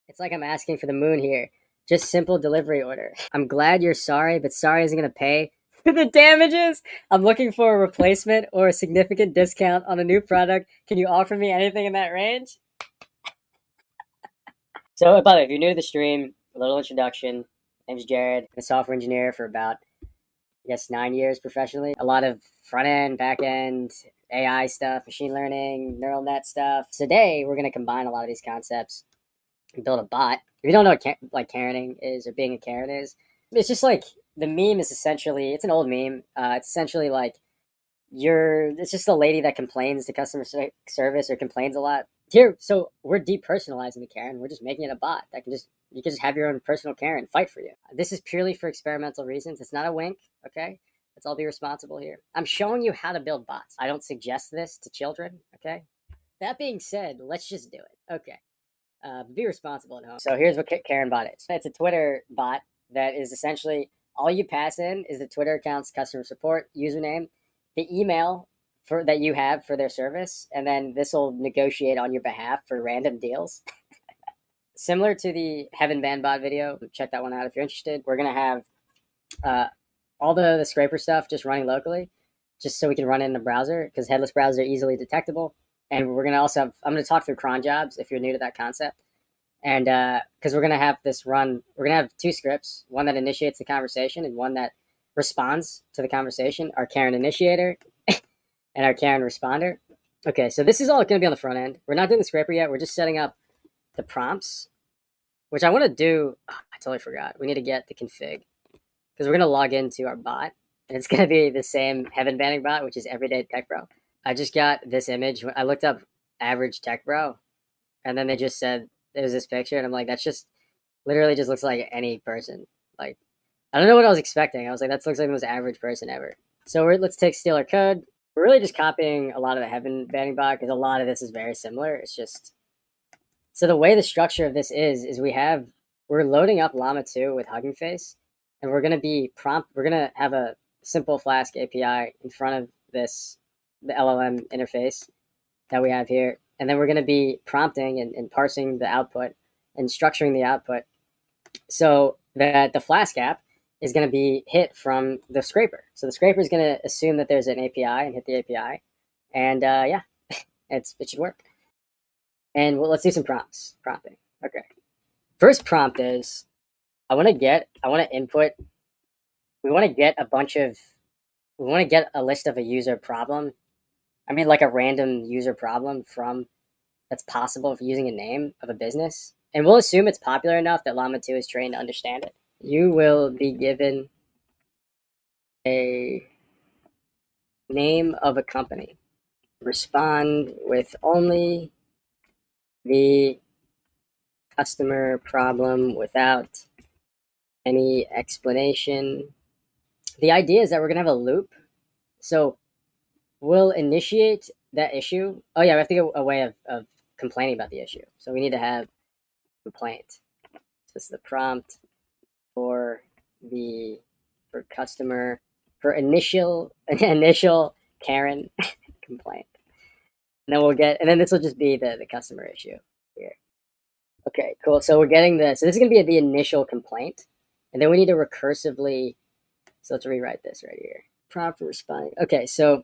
It's like I'm asking for the moon here. Just simple delivery order. I'm glad you're sorry, but sorry isn't going to pay for the damages. I'm looking for a replacement or a significant discount on a new product. Can you offer me anything in that range? So, by the way, if you're new to the stream, a little introduction. My name's Jared. I'm a software engineer for about, I guess, 9 years professionally. A lot of front end, back end, AI stuff, machine learning, neural net stuff. Today, we're going to combine a lot of these concepts and build a bot. If you don't know what like Karening is or being a Karen is, it's just like the meme is essentially, it's an old meme. It's essentially like it's just a lady that complains to customer service or complains a lot. Here, so we're depersonalizing the Karen. We're just making it a bot that you can just have your own personal Karen fight for you. This is purely for experimental reasons. It's not a wink, okay? Let's all be responsible here. I'm showing you how to build bots. I don't suggest this to children, okay? That being said, let's just do it. Okay. Be responsible at home. So here's what Karen bot is. It's a Twitter bot that is essentially all you pass in is the Twitter account's customer support username, the email that you have for their service, and then this will negotiate on your behalf for random deals. Similar to the Heaven Band bot video, check that one out if you're interested. We're gonna have all the scraper stuff just running locally, just so we can run it in the browser because headless browsers are easily detectable. And we're gonna also I'm gonna talk through cron jobs if you're new to that concept. And because we're gonna have this run, we're gonna have two scripts: one that initiates the conversation and one that responds to the conversation. Our Karen initiator and our Karen responder. Okay, so this is all gonna be on the front end. We're not doing the scraper yet. We're just setting up the prompts, which I want to do. Oh, I totally forgot. We need to get the config because we're gonna log into our bot, and it's gonna be the same Heaven Banding bot, which is Everyday Tech Bro. I just got this image. I looked up average tech bro, and then they just said there's this picture, and I'm like, that's just literally just looks like any person. Like, I don't know what I was expecting. I was like, that looks like the most average person ever. So let's steal our code. We're really just copying a lot of the Heaven Banding bot because a lot of this is very similar. It's just so the way the structure of this is we're loading up Llama 2 with Hugging Face, and we're gonna have a simple Flask API in front of the LLM interface that we have here. And then we're going to be prompting and parsing the output and structuring the output so that the Flask app is going to be hit from the scraper. So the scraper is going to assume that there's an API and hit the API. And yeah, it should work. And let's do some prompting. Okay. First prompt is we want to get a list of a user problem. I mean, like a random user problem that's possible for using a name of a business. And we'll assume it's popular enough that Llama 2 is trained to understand it. You will be given a name of a company. Respond with only the customer problem without any explanation. The idea is that we're going to have a loop. So we'll initiate that issue. Oh yeah, we have to get a way of complaining about the issue. So we need to have complaint. So this is the prompt for customer for initial Karen complaint. And then this will just be the customer issue here. Okay, cool. So we're getting so this is gonna be the initial complaint. And then we need to recursively, so let's rewrite this right here. Prompt for responding. Okay, so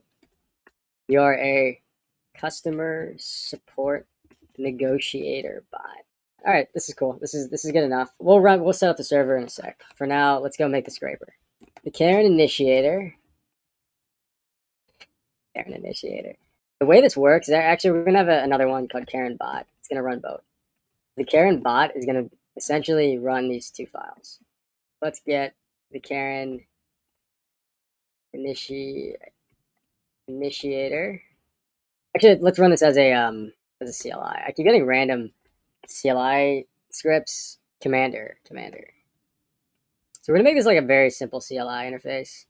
you're a customer support negotiator bot. All right, this is cool. This is good enough. We'll set up the server in a sec. For now, let's go make the scraper. The Karen initiator. The way this works is actually we're gonna have another one called Karen bot. It's gonna run both. The Karen bot is gonna essentially run these two files. Let's get the Karen initiator. Actually, let's run this as a CLI. I keep getting random CLI scripts. Commander. So we're gonna make this like a very simple CLI interface,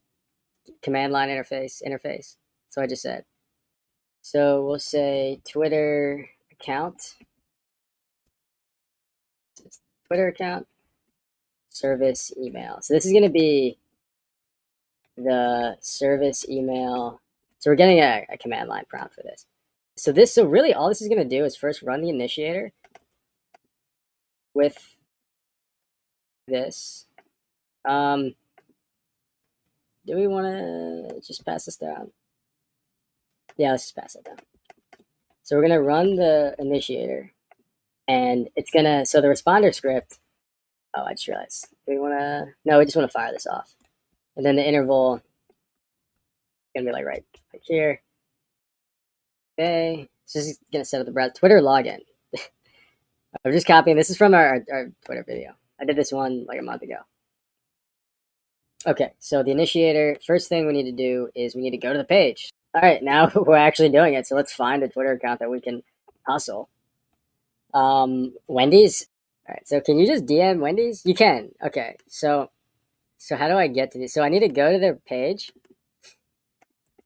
command line interface. So I just said. So we'll say Twitter account, service email. So this is gonna be the service email. So we're getting a command line prompt for this. So really all this is gonna do is first run the initiator. with this. Do we want to just pass this down? Yeah, let's just pass it down. So we're going to run the initiator, and it's going to, so the responder script, oh, I just realized. Do we want to, no, we just want to fire this off. And then the interval is going to be like right here. Okay, so this is going to set up the browser. Twitter login. I'm just copying. This is from our Twitter video. I did this one like a month ago. Okay, so the initiator, first thing we need to do is we need to go to the page. All right, now we're actually doing it. So let's find a Twitter account that we can hustle. Wendy's. All right, so can you just DM Wendy's? You can. Okay, so how do I get to this? So I need to go to their page.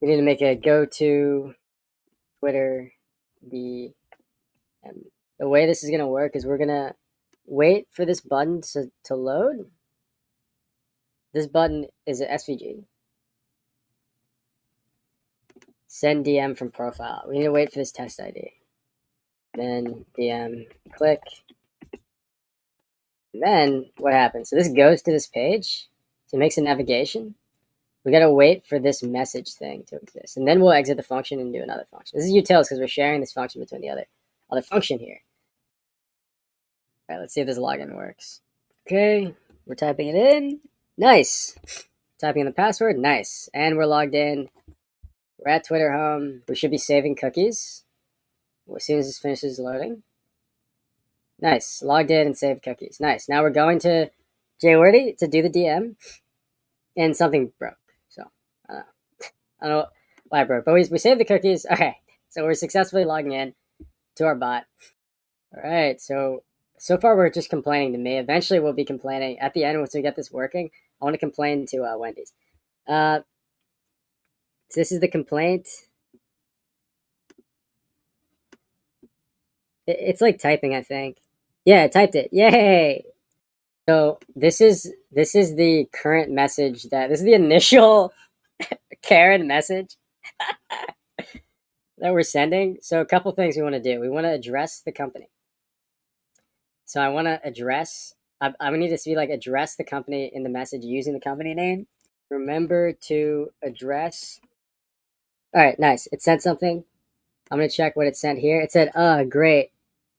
We need to make a go to Twitter DM. The way this is going to work is we're going to wait for this button to load. This button is an SVG. Send DM from profile. We need to wait for this text ID. Then DM, click. And then what happens? So this goes to this page. So it makes a navigation. We got to wait for this message thing to exist. And then we'll exit the function and do another function. This is utils because we're sharing this function between the other function here. All right, let's see if this login works. Okay, we're typing it in. Nice. Typing in the password. Nice. And we're logged in. We're at Twitter home. We should be saving cookies as soon as this finishes loading. Nice. Logged in and saved cookies. Nice. Now we're going to JWordy to do the DM. And something broke. So, I don't know why it broke. But we saved the cookies. Okay. So we're successfully logging in to our bot. All right. So far we're just complaining to me. Eventually we'll be complaining. At the end, once we get this working, I want to complain to Wendy's. So this is the complaint. It's like typing, I think. Yeah, I typed it. Yay! So this is the current message this is the initial Karen message that we're sending. So a couple things we want to do. We want to address the company. So I want to address, I need to be like address the company in the message using the company name. Remember to address. All right, nice. It sent something. I'm going to check what it sent here. It said, great.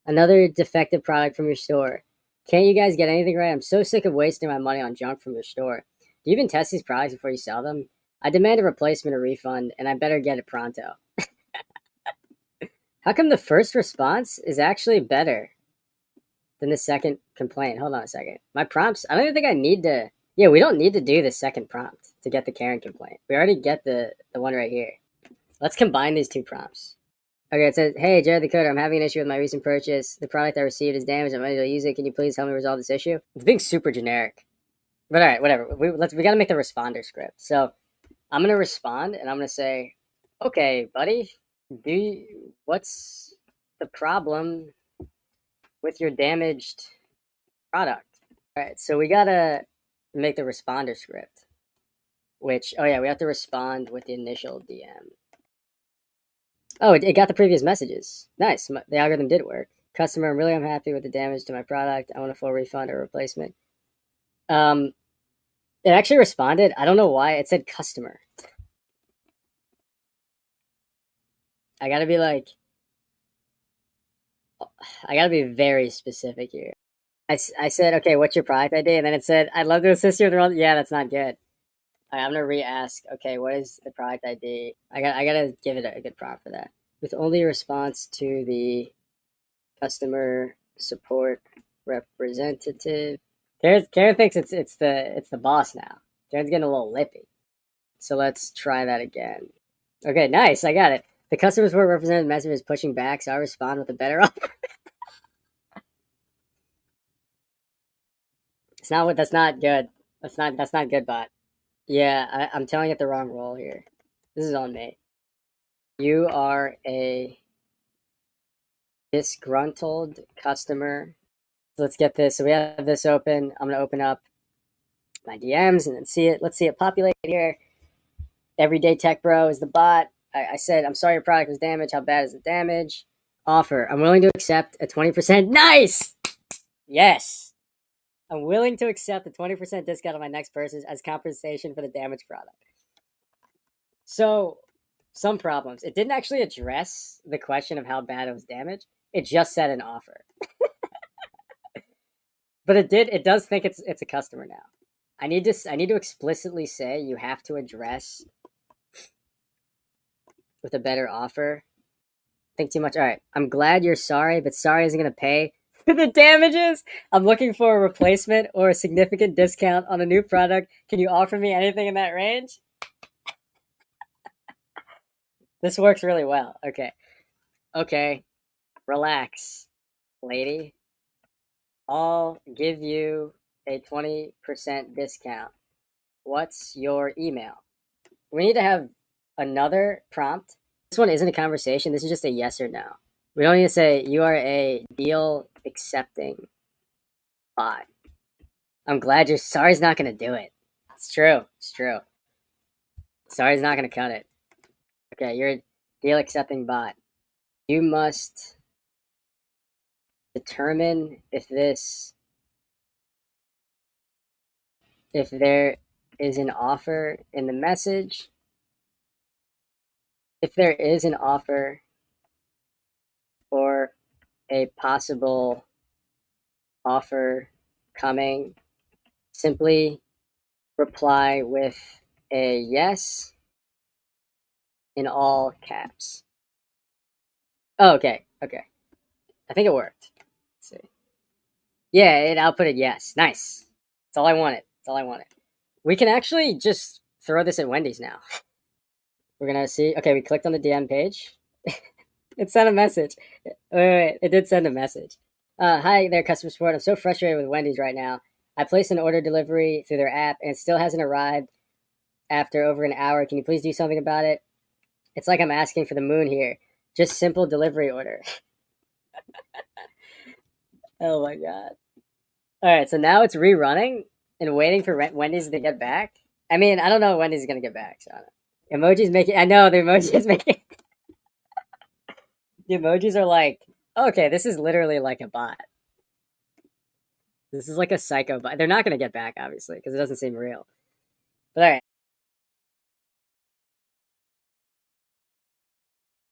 Another defective product from your store. Can't you guys get anything right? I'm so sick of wasting my money on junk from your store. Do you even test these products before you sell them? I demand a replacement or refund, and I better get it pronto. How come the first response is actually better than the second complaint? Hold on a second. My prompts, I don't even think I need to. Yeah, we don't need to do the second prompt to get the Karen complaint. We already get the one right here. Let's combine these two prompts. Okay, it says, hey, Jared the Coder, I'm having an issue with my recent purchase. The product I received is damaged. I'm unable to use it. Can you please help me resolve this issue? It's being super generic. But all right, whatever. We got to make the responder script. So I'm going to respond, and I'm going to say, okay, buddy, what's the problem with your damaged product? All right, so we got to make the responder script, which, we have to respond with the initial DM. Oh, it got the previous messages. Nice. The algorithm did work. Customer, I'm really unhappy with the damage to my product. I want a full refund or replacement. It actually responded. I don't know why. It said customer. I gotta be very specific here. I said, okay, what's your product ID? And then it said, I'd love to assist you with the role. Yeah, that's not good. I'm gonna re-ask. Okay, what is the product ID? I gotta give it a good prompt for that. With only a response to the customer support representative. Karen thinks it's the boss now. Karen's getting a little lippy. So let's try that again. Okay, nice. I got it. The customer support representative message is pushing back, so I respond with a better offer. That's not good. That's not good, bot. Yeah, I'm telling it the wrong role here. This is on me. You are a disgruntled customer. Let's get this. So we have this open. I'm going to open up my DMs and then see it. Let's see it populate here. Everyday Tech Bro is the bot. I said, I'm sorry your product was damaged. How bad is the damage? Offer. I'm willing to accept a 20%. Nice! Yes. I'm willing to accept a 20% discount on my next purchase as compensation for the damaged product. So, some problems. It didn't actually address the question of how bad it was damaged. It just said an offer. But it does think it's a customer now. I need to explicitly say you have to address with a better offer. Think too much. All right. I'm glad you're sorry, but sorry isn't going to pay for the damages. I'm looking for a replacement or a significant discount on a new product. Can you offer me anything in that range? This works really well. Okay. Okay. Relax, lady. I'll give you a 20% discount. What's your email? We need to have another prompt. This one isn't a conversation. This is just a yes or no. We don't need to say you are a deal accepting bot. I'm glad you're sorry's not gonna do it. It's true. It's true. Sorry's not gonna cut it. Okay, you're a deal accepting bot. You must determine if there is an offer in the message. If there is an offer or a possible offer coming, simply reply with a yes in all caps. Oh, okay. Okay. I think it worked. Let's see. Yeah, it outputted yes. Nice. That's all I wanted. That's all I wanted. We can actually just throw this at Wendy's now. We're gonna see. Okay, we clicked on the DM page. It sent a message. Wait. It did send a message. Hi there, customer support. I'm so frustrated with Wendy's right now. I placed an order delivery through their app and it still hasn't arrived after over an hour. Can you please do something about it? It's like I'm asking for the moon here. Just simple delivery order. Oh my god. All right, so now it's rerunning and waiting for Wendy's to get back. I mean, I don't know when Wendy's gonna get back. So emojis making. I know the emojis making. The emojis are like, okay, this is literally like a bot. This is like a psycho bot. They're not gonna get back, obviously, because it doesn't seem real. But all right.